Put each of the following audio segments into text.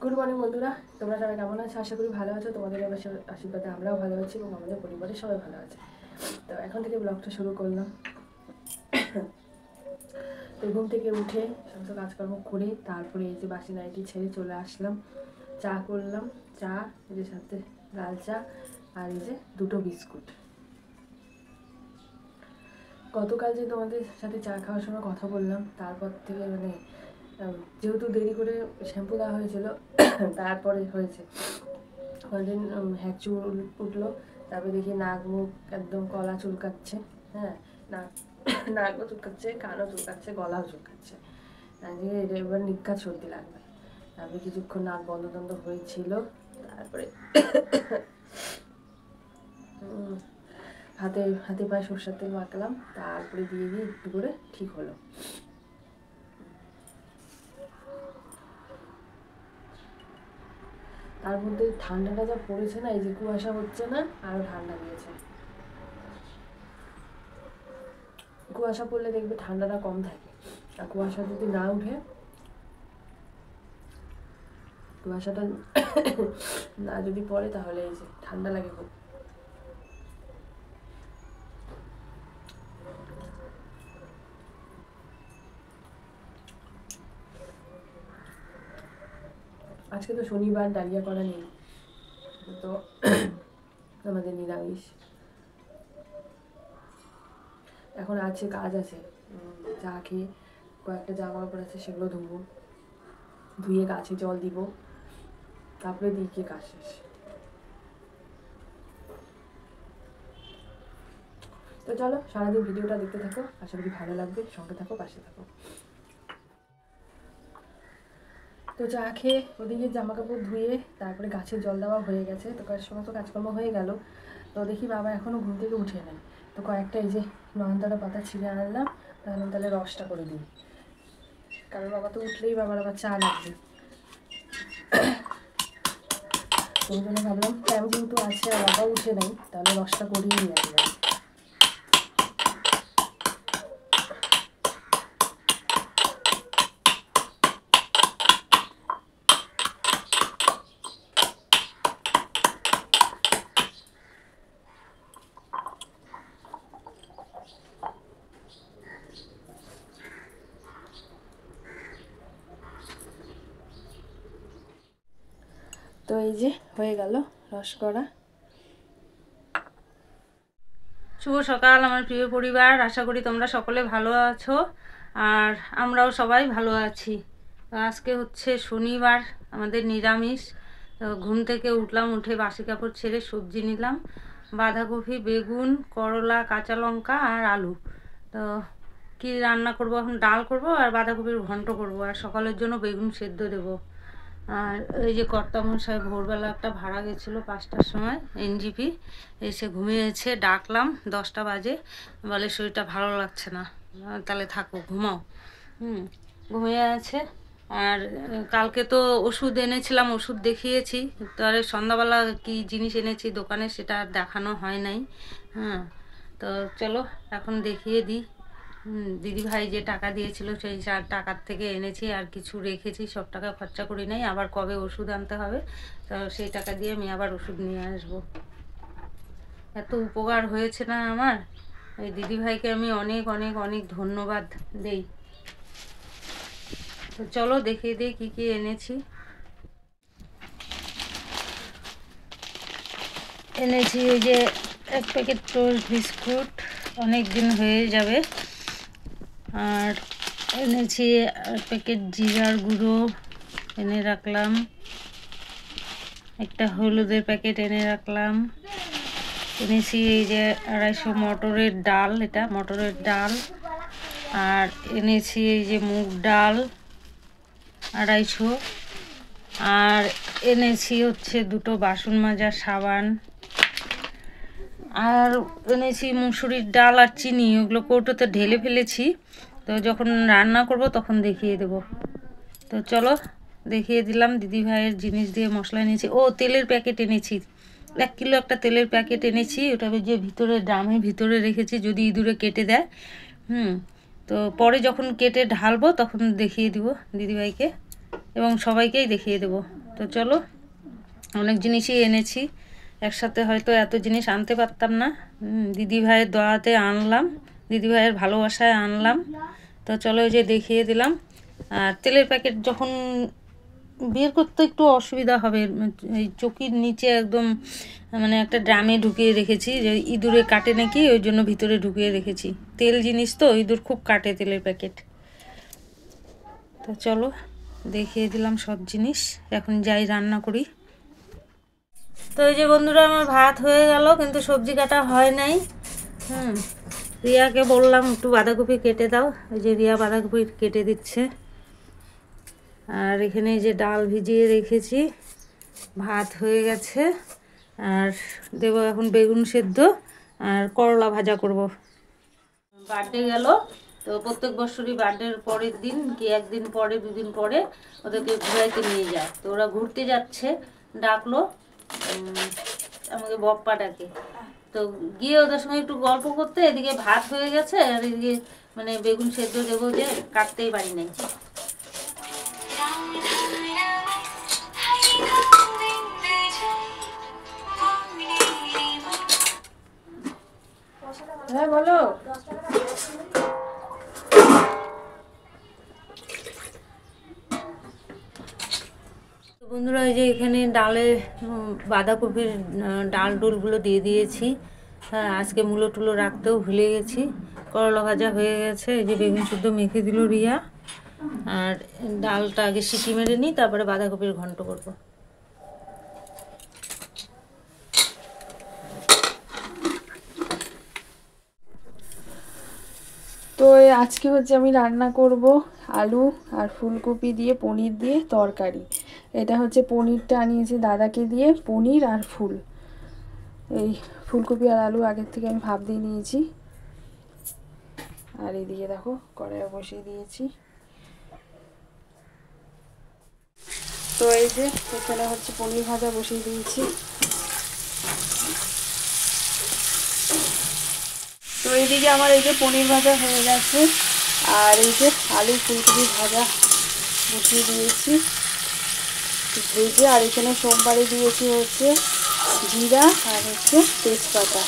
Good morning বন্ধুরা, তোমরা সবাই কেমন আছো? আশা করি ভালো আছো। তোমাদের আশীর্বাদে আমরাও ভালো আছি এবং আমাদের পরিবারের সবাই ভালো আছে। তো এখন থেকে ব্লগটা শুরু করলাম। তো ঘুম থেকে উঠে সমস্ত কাজকর্ম করে তারপরে এই যে বাসি নাইটি ছেড়ে চলে আসলাম। চা করলাম, চা এর সাথে লাল চা আর এই যে দুটো বিস্কুট। গতকাল যে তোমাদের সাথে চা খাওয়ার সময় কথা বললাম, তারপর থেকে যেহেতু দেরি করে শ্যাম্পু দেওয়া হয়েছিল তারপরে হয়েছে কদিন হ্যাচু উঠলো। তারপরে দেখি নাক মুখ একদম কলা চুলকাচ্ছে। হ্যাঁ, নাকও চুলকাচ্ছে, কানও চুলকাচ্ছে, গলাও চুলকাচ্ছে। এবার নিকাত সর্দি লাগবে। তারপরে কিছুক্ষণ নাক বন্ধ বন্ধ হয়েছিল। তারপরে হাতে পায়ে সরষের তেল মাখলাম, তারপরে দিয়ে একটু করে ঠিক হলো। তার মধ্যে ঠান্ডাটা যা পড়েছে না, এই যে কুয়াশা হচ্ছে না, আরো ঠান্ডা দিয়েছে। কুয়াশা পড়লে দেখবে ঠান্ডাটা কম থাকে, আর কুয়াশা যদি না উঠে, কুয়াশাটা না যদি পড়ে তাহলে এই যে ঠান্ডা লাগে খুব। আজকে তো শনিবার, ডালিয়া করা নেই, তো আমাদের নিরামিষ। এখন আছে, কাজ আছে, চা খেয়ে কয়েকটা জামা কাপড় আছে, সেগুলো ধুয়ে গাছে জল দিব, তারপরে দিয়ে কাজ শেষ। তো চলো সারাদিন ভিডিওটা দেখতে থাকো, আশা করি ভালো লাগবে। সঙ্গে থাকো, পাশে থাকো। তো চা খেয়ে ওদিকে জামা কাপড় ধুয়ে তারপরে গাছে জল দেওয়া হয়ে গেছে। তো সমস্ত কাজকর্ম হয়ে গেল। তো দেখি বাবা এখনও ঘুম থেকে উঠে নেয়। তো কয়েকটা এই যে নয়নতারা পাতা ছিঁড়ে আনলাম, তাহলে রসটা করে দিই, কারণ বাবা তো উঠলেই বাবার আবার চা লাগবে। ওই জন্য ভাবলাম টাইম যেহেতু আছে আর বাবা উঠে নেই, তাহলে রসটা করিয়ে নিয়ে আসলাম। তো এই যে হয়ে গেল রস করা। শুভ সকাল আমার প্রিয় পরিবার, আশা করি তোমরা সকলে ভালো আছো আর আমরাও সবাই ভালো আছি। আজকে হচ্ছে শনিবার, আমাদের নিরামিষ। তো ঘুম থেকে উঠলাম, উঠে বাসি কাপড় ছেড়ে সবজি নিলাম, বাঁধাকপি, বেগুন, করলা, কাঁচা লঙ্কা আর আলু। তো কি রান্না করব এখন? ডাল করব আর বাঁধাকপির ঘন্ট করব, আর সকালের জন্য বেগুন সেদ্ধ দেবো। আর এই যে কর্তামশাই ভোরবেলা একটা ভাড়া গেছিলো 5টার সময় এনজিপি, এসে ঘুমিয়েছে। ডাকলাম 10টা বাজে, বলে শরীরটা ভালো লাগছে না। তাহলে থাকো, ঘুমাও। ঘুমিয়ে আছে। আর কালকে তো ওষুধ এনেছিলাম, ওষুধ দেখিয়েছি। তো আর সন্ধ্যাবেলা কি জিনিস এনেছি দোকানে সেটা আর দেখানো হয় নাই। তো চলো এখন দেখিয়ে দিই। দিদিভাই যে টাকা দিয়েছিল সেই টাকার থেকে এনেছি, আর কিছু রেখেছি, সব টাকা খরচা করি নাই। আবার কবে ওষুধ আনতে হবে, তো সেই টাকা দিয়ে আমি আবার ওষুধ নিয়ে আসবো। এত উপকার হয়েছে না আমার, এই দিদিভাইকে আমি অনেক অনেক অনেক ধন্যবাদ দেই। তো চলো দেখিয়ে দিই কী কী এনেছি। এনেছি এই যে 1 প্যাকেট টোস্ট বিস্কুট, অনেক দিন হয়ে যাবে। আর এনেছি 1 প্যাকেট জিরার গুঁড়ো এনে রাখলাম, একটা হলুদের প্যাকেট এনে রাখলাম। এনেছি এই যে 250 মটরের ডাল, এটা মটরের ডাল। আর এনেছি এই যে মুগ ডাল 250। আর এনেছি হচ্ছে 2টো বাসন মাজার সাবান। আর এনেছি মুসুরির ডাল আর চিনি, ওগুলো কৌটোতে ঢেলে ফেলেছি, তো যখন রান্না করব তখন দেখিয়ে দেব। তো চলো দেখিয়ে দিলাম। দিদিভাইয়ের জিনিস দিয়ে মশলা এনেছি। ও তেলের প্যাকেট এনেছি, 1 কিলো একটা তেলের প্যাকেট এনেছি। ওটা যে ভিতরে ড্রামের ভিতরে রেখেছি, যদি ইঁদুরে কেটে দেয়। তো পরে যখন কেটে ঢালবো তখন দেখিয়ে দিব দিদিভাইকে এবং সবাইকেই দেখিয়ে দেব। তো চলো, অনেক জিনিসই এনেছি একসাথে, হয়তো এত জিনিস আনতে পারতাম না, দিদি ভাইয়ের দয়াতে আনলাম, দিদি ভাইয়ের ভালোবাসায় আনলাম। তো চলো এই যে দেখিয়ে দিলাম। আর তেলের প্যাকেট যখন বের করতে একটু অসুবিধা হবে, এই চকির নিচে একদম মানে একটা ড্রামে ঢুকিয়ে রেখেছি, যে ইঁদুরে কাটে নাকি ওই জন্য ভিতরে ঢুকিয়ে রেখেছি। তেল জিনিস তো, ইঁদুর খুব কাটে তেলের প্যাকেট। তো চলো দেখিয়ে দিলাম সব জিনিস, এখন যাই রান্না করি। তো এই যে বন্ধুরা, আমার ভাত হয়ে গেল, কিন্তু সবজি কাটা হয় নাই। রিয়াকে বললাম একটু বাঁধাকপি কেটে দাও, ওই যে রিয়া বাঁধাকপি কেটে দিচ্ছে। আর এখানে এই যে ডাল ভিজিয়ে রেখেছি, ভাত হয়ে গেছে। আর দেব এখন বেগুন সেদ্ধ আর করলা ভাজা করব। বার্থডে গেল, তো প্রত্যেক বছরই বার্থডের পরের দিন কি একদিন পরে দুদিন পরে ওদেরকে ঘুরাইতে নিয়ে যায়। তো ওরা ঘুরতে যাচ্ছে, ডাকলো আমাকে, বপ্পা ডাকে। তো গিয়ে ওদের সঙ্গে একটু গল্প করতে, এদিকে ভাত হয়ে গেছে আর এদিকে মানে বেগুন সেদ্ধ দেবো যে কাটতেই পারি নাই। হ্যাঁ বলো। বন্ধুরা, এই যে এখানে ডালে বাঁধাকপির ডাল ডোলগুলো দিয়ে দিয়েছি। হ্যাঁ, আজকে মূলো টুলো রাখতেও ভুলে গেছি। করলা ভাজা হয়ে গেছে, এই যে বেগুন শুদ্ধ মেখে দিল রিয়া। আর ডালটা আগে সিটি মেরে নিই, তারপরে বাঁধাকপির ঘন্ট করব। তো আজকে হচ্ছে আমি রান্না করব আলু আর ফুলকপি দিয়ে পনির দিয়ে তরকারি। এটা হচ্ছে পনিরটা আনিয়েছি দাদাকে দিয়ে, পনির আর ফুল। এই ফুলকপি আর আলু আগের থেকে আমি ভাপ দিয়ে নিয়েছি। আর এদিকে দেখো কড়াইয়ে বসিয়ে দিয়েছি। তো এই যে এখানে হচ্ছে পনির ভাজা বসিয়ে দিয়েছি। তো এইদিকে আমার এই যে পনির ভাজা হয়ে গেছে, আর এই যে আলু ফুলকপি ভাজা বসিয়ে দিয়েছি ভেজে। আর এখানে সোমবারে দিয়েছি হচ্ছে জিরা আর হচ্ছে তেজপাতা,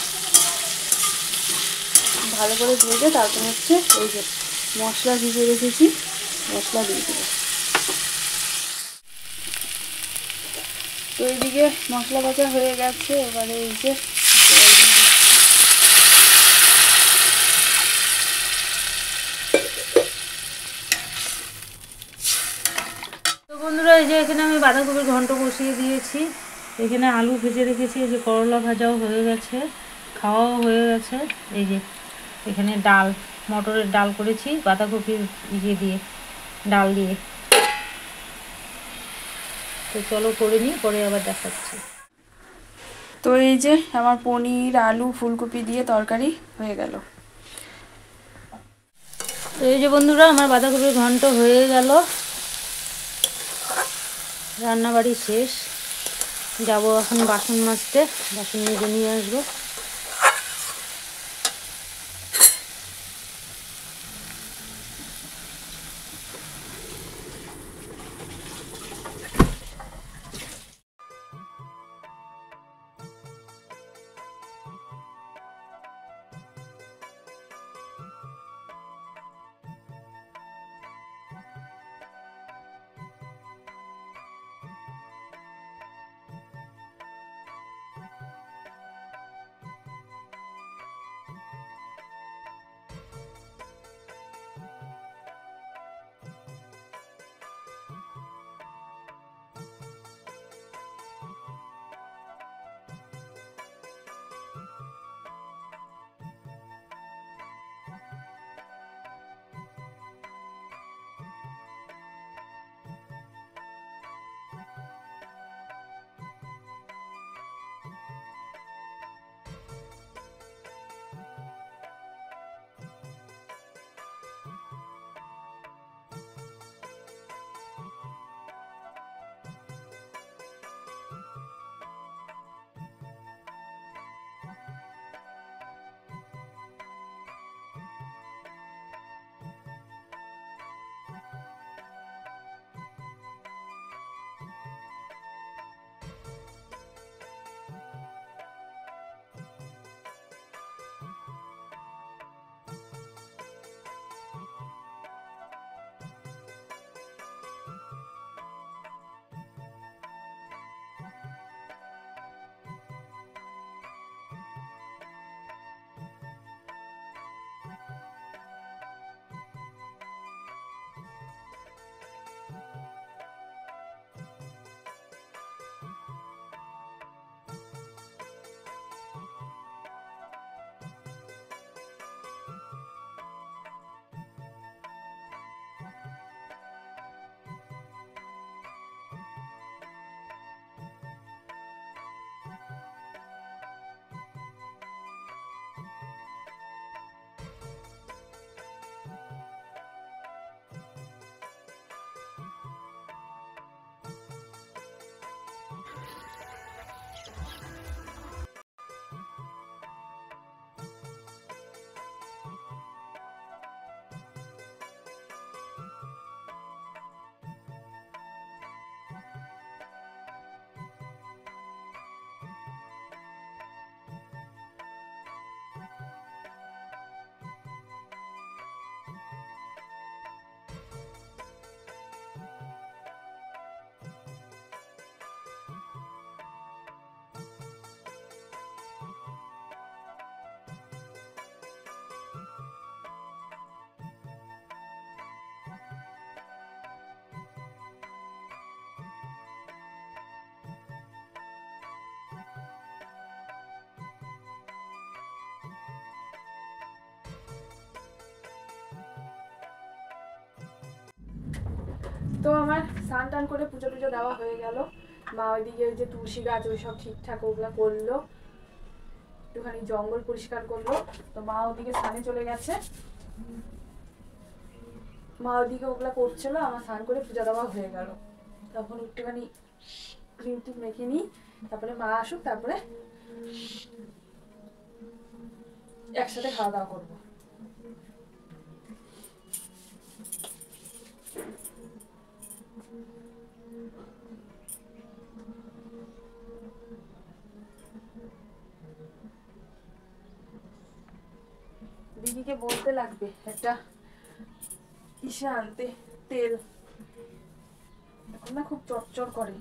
ভালো করে ভেজে তারপর হচ্ছে এই যে মশলা ভিজে রেখেছি, মশলা দিয়ে দেবো। তো এইদিকে মশলা ভাজা হয়ে গেছে, এবারে এই যে তো বন্ধুরা, এই যে এখানে আমি বাঁধাকপির ঘন্ট বসিয়ে দিয়েছি, এখানে আলু ভেজে রেখেছি, এই যে করলা ভাজাও হয়ে গেছে, খাওয়াও হয়ে গেছে। এই যে এখানে ডাল, মটরের ডাল করেছি বাঁধাকপির ইয়ে দিয়ে, ডাল দিয়ে। তো চলো করে নিই, পরে আবার দেখাচ্ছি। তো এই যে আমার পনির আলু ফুলকপি দিয়ে তরকারি হয়ে গেল। তো এই যে বন্ধুরা, আমার বাঁধাকপির ঘন্ট হয়ে গেল, রান্নাবাড়ি শেষ। যাব এখন বাসন মাজতে, বাসন মেজে নিয়ে আসবো। তো আমার স্নান টান করে পুজো টুজো দেওয়া হয়ে গেল। মা ওইদিকে ওই যে তুলসী গাছ ওই সব ঠিকঠাক ওগুলো করলো, একটুখানি জঙ্গল পরিষ্কার করলো। তো মা ওদিকে স্নানে চলে গেছে, মা ওদিকে ওগুলা করছিল, আমার স্নান করে পূজা দেওয়া হয়ে গেল। তখন একটুখানি ক্রিম টিম মেখে নিই, তারপরে মা আসুক, তারপরে একসাথে খাওয়া দাওয়া করবো। দিদিকে বলতে লাগবে একটা ইসে আনতে, তেল, এখন না খুব চটচট করে।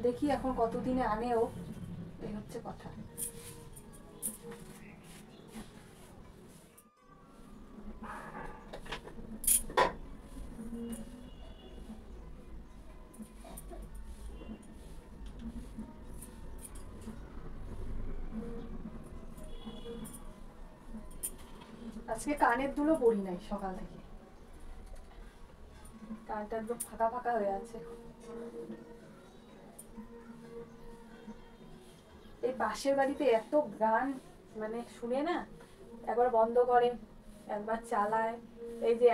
দেখি এখন কতদিনে আনেও, এই হচ্ছে কথা। আজকে কানের দুলো পরি নাই সকাল থেকে, কানটা একদম ফাঁকা ফাঁকা হয়ে আছে। এই পাশের বাড়িতে এত গান মানে শুনে না, একবার বন্ধ করে একবার চালায়। এই যে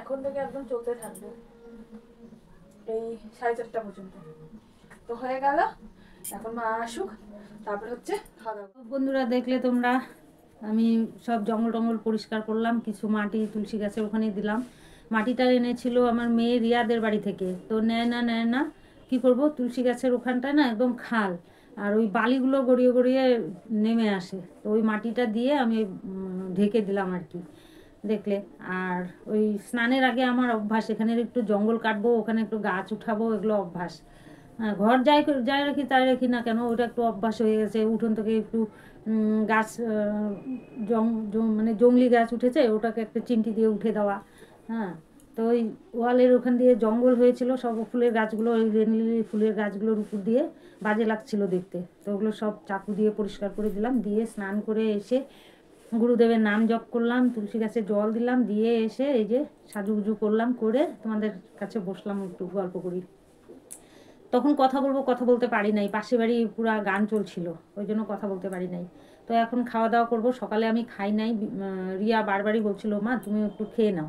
এখন থেকে একদম চলতে থাকবে এই 4:30 পর্যন্ত। তো হয়ে গেল, এখন মা আসুক, তারপরে হচ্ছে খাওয়া দাওয়া। বন্ধুরা দেখলে তোমরা, আমি সব জঙ্গল টঙ্গল পরিষ্কার করলাম, কিছু মাটি তুলসী গাছের ওখানে দিলাম। মাটিটা এনেছিল আমার মেয়ে রিয়াদের বাড়ি থেকে, তো নেয় না কি করব, তুলসী গাছের ওখানটায় না একদম খাল, আর ওই বালিগুলো গড়িয়ে গড়িয়ে নেমে আসে, তো ওই মাটিটা দিয়ে আমি ঢেকে দিলাম আর কি, দেখলে। আর ওই স্নানের আগে আমার অভ্যাস, এখানে একটু জঙ্গল কাটবো, ওখানে একটু গাছ উঠাবো, এগুলো অভ্যাস। ঘর যাই রাখি তাই রাখি না কেন, ওটা একটু অভ্যাস হয়ে গেছে। উঠোন থেকে একটু গাছ মানে জংলি গাছ উঠেছে, ওটাকে একটা চিমটি দিয়ে উঠে দেওয়া। হ্যাঁ, তো ওই ওয়ালের ওখান দিয়ে জঙ্গল হয়েছিল, সব ফুলের গাছগুলো, ওই রেনলিলি ফুলের গাছগুলোর উপর দিয়ে বাজে লাগছিল দেখতে, তো ওগুলো সব চাকু দিয়ে পরিষ্কার করে দিলাম। দিয়ে স্নান করে এসে গুরুদেবের নাম জপ করলাম, তুলসী গাছে জল দিলাম, দিয়ে এসে এই যে সাজুগুজু করলাম, করে তোমাদের কাছে বসলাম একটু গল্প করি। তখন কথা বলতে পারি নাই, পাশে বাড়ি পুরা গান চলছিল, ওই জন্য কথা বলতে পারি নাই। তো এখন খাওয়া দাওয়া করব। সকালে আমি খাই নাই, রিয়া বারবারই বলছিল মা তুমি একটু খেয়ে নাও,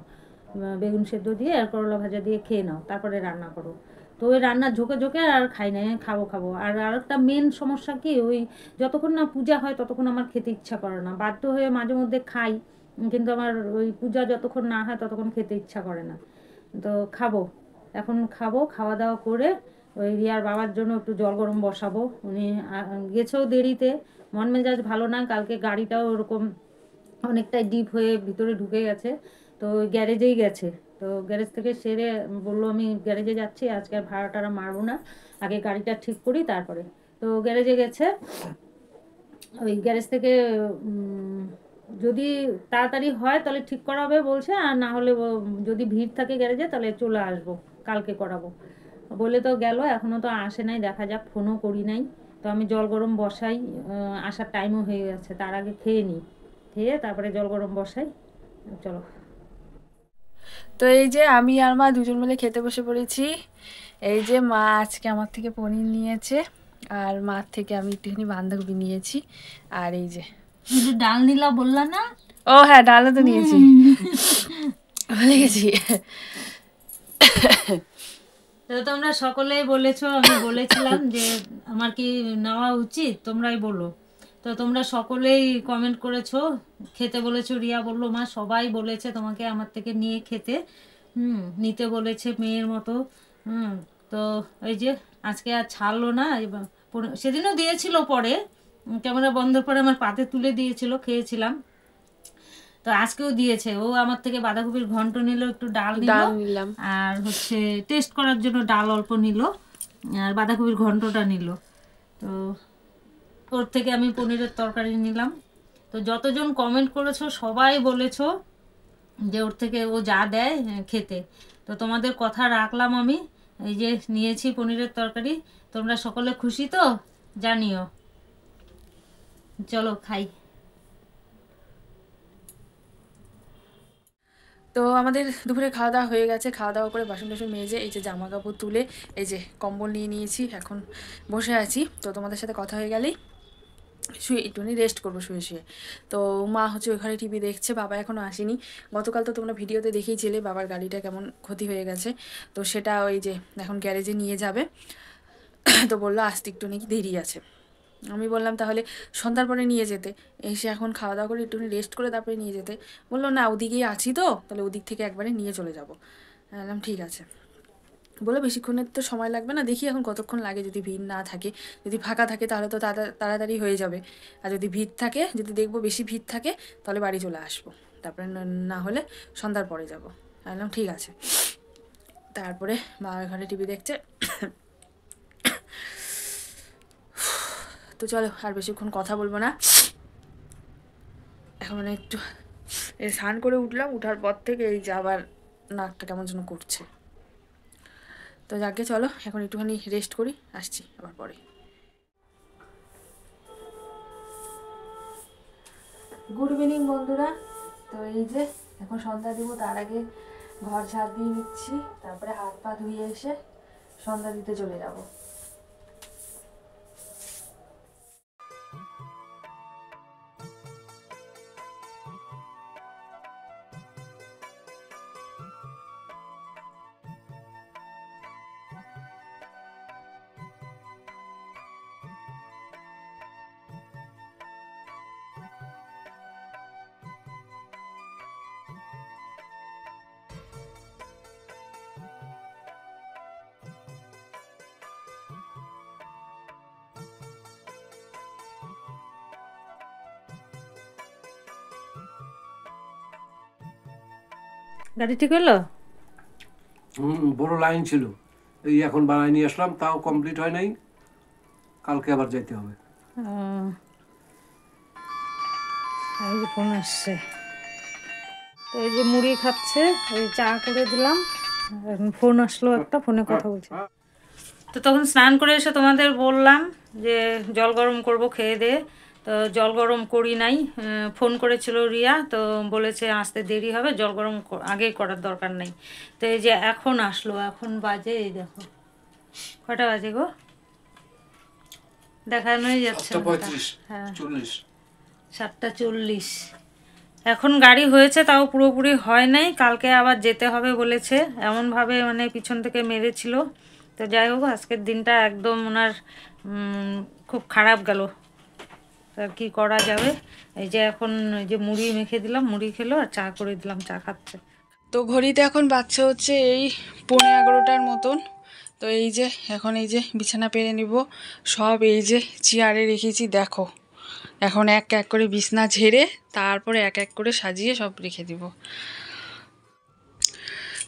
বেগুন সেদ্ধ দিয়ে আর করলা ভাজা দিয়ে খেয়ে নাও, তারপরে রান্না করো। তো ওই রান্নার ঝোঁকে আর খাই নাই, খাবো। আর আরেকটা মেন সমস্যা কি, ওই যতক্ষণ না পূজা হয় ততক্ষণ আমার খেতে ইচ্ছা করে না, বাধ্য হয়ে মাঝে মধ্যে খাই, কিন্তু আমার ওই পূজা যতক্ষণ না হয় ততক্ষণ খেতে ইচ্ছা করে না। তো এখন খাবো, খাওয়া দাওয়া করে ওই রিয়ার বাবার জন্য একটু জল গরম বসাবো। উনি গেছেও দেরিতে, মন মেজাজ ভালো না, কালকে গাড়িটাও ওরকম অনেকটাই ডিপ হয়ে ভিতরে ঢুকে গেছে, তো ওই গ্যারেজেই গেছে। তো গ্যারেজ থেকে সেরে বললো আমি গ্যারেজে যাচ্ছি, আজকে আর ভাড়া টাড়া মারবো না, আগে গাড়িটা ঠিক করি তারপরে। তো গ্যারেজে গেছে, ওই গ্যারেজ থেকে যদি তাড়াতাড়ি হয় তাহলে ঠিক করাবে বলছে, আর না হলে যদি ভিড় থাকে গ্যারেজে তাহলে চলে আসবো, কালকে করাবো বলে তো গেল, এখনও তো আসে নাই, দেখা যাক, ফোনও করি নাই। তো আমি জল গরম বসাই, আসার টাইমও হয়ে গেছে, তার আগে খেয়ে নিই, খেয়ে তারপরে জল গরম বসাই। চলো। তো এই যে আমি আর মা দুজন মিলে খেতে বসে পড়েছি। এই যে মা আজকে আমার থেকে পনির নিয়েছে, আর মার থেকে আমি একটুখানি বাঁধাকপি নিয়েছি। আর এই যে ডাল নিলা বললা না? ও হ্যাঁ, ডালও তো নিয়েছি, ভুলে গেছি। তো তোমরা সকলেই বলেছো, আমি বলেছিলাম যে আমার কি নেওয়া উচিত, তোমরাই বলো। তো তোমরা সকলেই কমেন্ট করেছো, খেতে বলেছো। রিয়া বললো মা সবাই বলেছে তোমাকে আমার থেকে নিয়ে খেতে, নিতে বলেছে মেয়ের মতো। তো এই যে আজকে আর ছাড়লো না, সেদিনও দিয়েছিল, পরে ক্যামেরা বন্ধ করে আমার পাতে তুলে দিয়েছিল, খেয়েছিলাম। তো আজকেও দিয়েছে, ও আমার থেকে বাঁধাকপির ঘন্ট নিল, একটু ডাল নিলাম, আর হচ্ছে টেস্ট করার জন্য ডাল অল্প নিল, আর বাঁধাকপির ঘন্টটা নিল। তো ওর থেকে আমি পনিরের তরকারি নিলাম। তো যতজন কমেন্ট করেছো সবাই বলেছো যে ওর থেকে ও যা দেয় খেতে, তো তোমাদের কথা রাখলাম আমি, এই যে নিয়েছি পনিরের তরকারি। তোমরা সকলে খুশি তো জানিও। চলো খাই। তো আমাদের দুপুরে খাওয়া দাওয়া হয়ে গেছে। খাওয়া দাওয়া করে বাসন টাসন মেজে এই যে জামা কাপড় তুলে এই যে কম্বল নিয়ে নিয়েছি, এখন বসে আছি। তো তোমাদের সাথে কথা হয়ে গেলেই শুয়ে একটুখানি রেস্ট করবো শুয়ে শুয়ে। তো মা হচ্ছে ওই ঘরে টিভি দেখছে, বাবা এখনও আসেনি। গতকাল তো তোমরা ভিডিওতে দেখেইছিলে বাবার গাড়িটা কেমন ক্ষতি হয়ে গেছে, তো সেটা ওই যে এখন গ্যারেজে নিয়ে যাবে। তো বললো আসতে একটু নাকি দেরি আছে। আমি বললাম তাহলে সন্ধ্যার পরে নিয়ে যেতে, এসে এখন খাওয়া দাওয়া করে একটুখানি রেস্ট করে তারপরে নিয়ে যেতে। বললো না ওদিকেই আছি তো, তাহলে ওদিক থেকে একবারে নিয়ে চলে যাবো। বললাম ঠিক আছে। বলে বেশিক্ষণের তো সময় লাগবে না, দেখি এখন কতক্ষণ লাগে। যদি ভিড় না থাকে, যদি ফাঁকা থাকে তাহলে তো তাড়াতাড়ি হয়ে যাবে। আর যদি ভিড় থাকে, যদি দেখবো বেশি ভিড় থাকে, তাহলে বাড়ি চলে আসবো। তারপরে না হলে সন্ধ্যার পরে যাবো। বললাম ঠিক আছে। তারপরে মা ঘরে টিভি দেখছে। তো চলো আর বেশিক্ষণ কথা বলবো না। এখন মানে একটু স্নান করে উঠলাম, উঠার পর থেকে এই যে আবার নাকটা কেমন যেন করছে। তো যাকে চলো এখন একটুখানি রেস্ট করি, আসছি আবার পরে। গুড ইভিনিং বন্ধুরা। তো এই যে এখন সন্ধ্যা দিব, তার আগে ঘর ঝাড় দিয়ে নিচ্ছি, তারপরে হাত পা ধুয়ে এসে সন্ধ্যা দিতে চলে যাব। গাড়ি ঠিক হলো? বড় লাইন ছিল, এই এখন বানাই নিয়ে আসলাম, তাও কমপ্লিট হয় নাই, কালকে আবার যাইতে হবে। এই যে ফোন আসছে, তো এই যে মুড়ি খাচ্ছে, এই চা করে দিলাম, এখন ফোন আসলো একটা, ফোনে কথা বলছি। তো তখন স্নান করে এসে তোমাদের বললাম যে জল গরম করব খেয়ে দিয়ে, তো জল গরম করি নাই। ফোন করেছিল রিয়া, তো বলেছে আসতে দেরি হবে, জল গরম আগেই করার দরকার নেই। তো এই যে এখন আসলো, এখন বাজে এই দেখো কটা বাজে গো, দেখানোই যাচ্ছে না। হ্যাঁ 7:40। এখন গাড়ি হয়েছে, তাও পুরোপুরি হয় নাই, কালকে আবার যেতে হবে বলেছে। এমনভাবে মানে পিছন থেকে মেরেছিল। তো যাই হোক আজকের দিনটা একদম ওনার খুব খারাপ গেল। আর কি করা যাবে। এই যে এখন এই যে মুড়ি মেখে দিলাম, মুড়ি খেলো, আর চা করে দিলাম, চা খাচ্ছে। তো ঘড়িতে এখন বাচ্চা হচ্ছে এই 11:15 মতন। তো এই যে এখন এই যে বিছানা পেরে নিব সব, এই যে চেয়ারে রেখেছি দেখো। এখন এক এক করে বিছনা ঝেড়ে তারপরে এক এক করে সাজিয়ে সব রেখে দিব।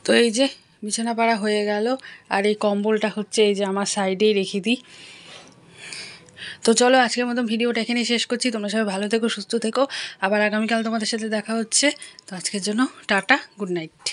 তো এই যে বিছানা পাড়া হয়ে গেল, আর এই কম্বলটা হচ্ছে এই যে আমার সাইডেই রেখে দিই। তো চলো আজকের মতো ভিডিওটা এখানেই শেষ করছি। তোমরা সবাই ভালো থেকো, সুস্থ থেকো। আবার আগামীকাল তোমাদের সাথে দেখা হচ্ছে। তো আজকের জন্য টাটা, গুড নাইট।